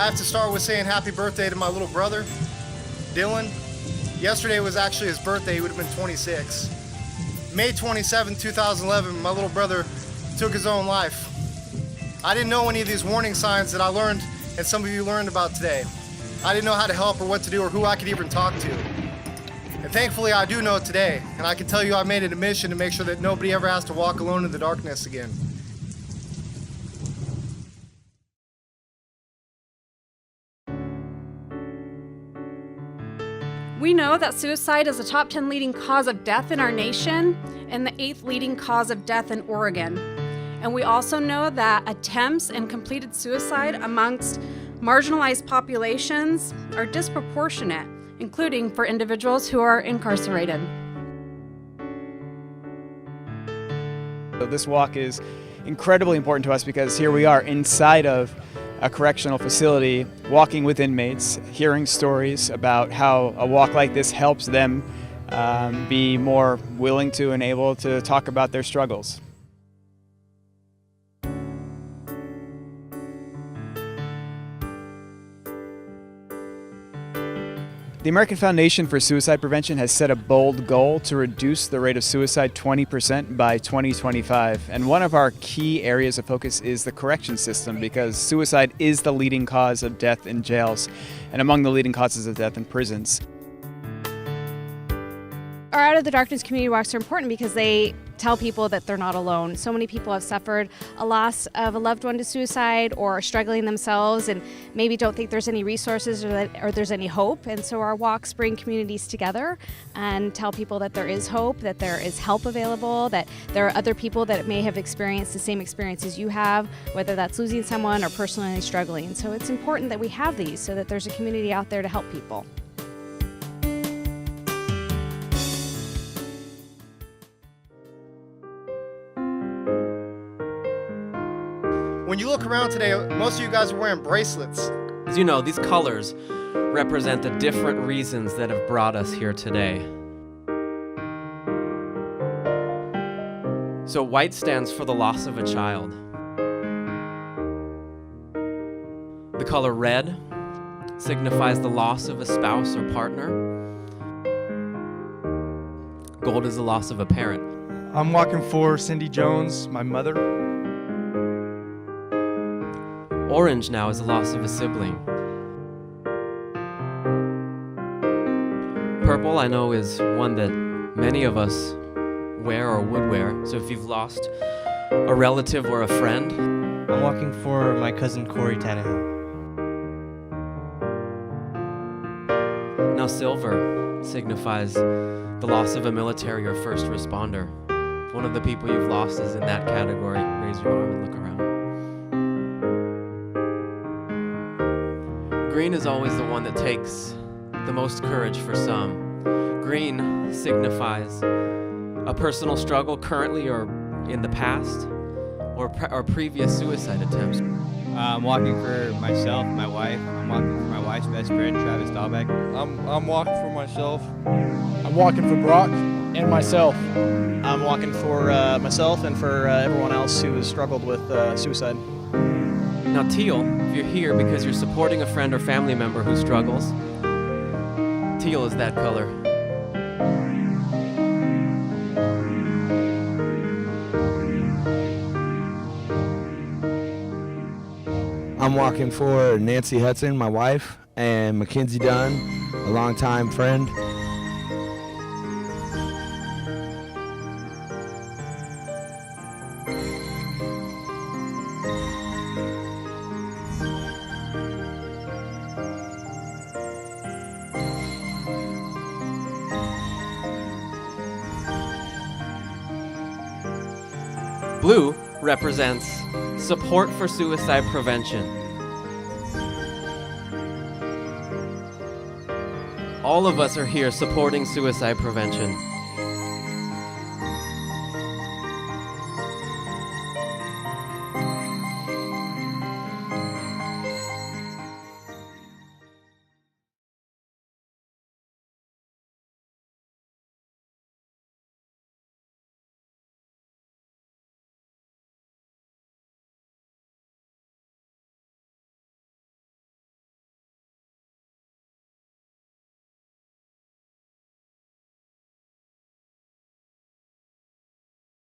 I have to start with saying happy birthday to my little brother, Dylan. Yesterday was actually his birthday. He would have been 26. May 27, 2011, my little brother took his own life. I didn't know any of these warning signs that I learned and some of you learned about today. I didn't know how to help or what to do or who I could even talk to. And thankfully I do know today, and I can tell you I made it a mission to make sure that nobody ever has to walk alone in the darkness again. We know that suicide is the top 10 leading cause of death in our nation and the 8th leading cause of death in Oregon. And we also know that attempts and completed suicide amongst marginalized populations are disproportionate, including for individuals who are incarcerated. So this walk is incredibly important to us because here we are inside of a correctional facility, walking with inmates, hearing stories about how a walk like this helps them be more willing to and able to talk about their struggles. The American Foundation for Suicide Prevention has set a bold goal to reduce the rate of suicide 20% by 2025. And one of our key areas of focus is the correction system, because suicide is the leading cause of death in jails and among the leading causes of death in prisons. Our Out of the Darkness community walks are important because they tell people that they're not alone. So many people have suffered a loss of a loved one to suicide or are struggling themselves and maybe don't think there's any resources or there's any hope. And so our walks bring communities together and tell people that there is hope, that there is help available, that there are other people that may have experienced the same experiences you have, whether that's losing someone or personally struggling. So it's important that we have these so that there's a community out there to help people. When you look around today, most of you guys are wearing bracelets. As you know, these colors represent the different reasons that have brought us here today. So white stands for the loss of a child. The color red signifies the loss of a spouse or partner. Gold is the loss of a parent. I'm walking for Cindy Jones, my mother. Orange now is the loss of a sibling. Purple, I know, is one that many of us wear or would wear. So if you've lost a relative or a friend. I'm walking for my cousin Corey Tannehill. Now silver signifies the loss of a military or first responder. If one of the people you've lost is in that category, raise your arm and look around. Green is always the one that takes the most courage for some. Green signifies a personal struggle currently or in the past, or previous suicide attempts. I'm walking for myself, my wife. I'm walking for my wife's best friend, Travis Dahlbeck. I'm walking for myself. I'm walking for Brock and myself. I'm walking for myself and for everyone else who has struggled with suicide. Now teal, if you're here because you're supporting a friend or family member who struggles, teal is that color. I'm walking for Nancy Hudson, my wife, and Mackenzie Dunn, a longtime friend. Blue represents support for suicide prevention. All of us are here supporting suicide prevention.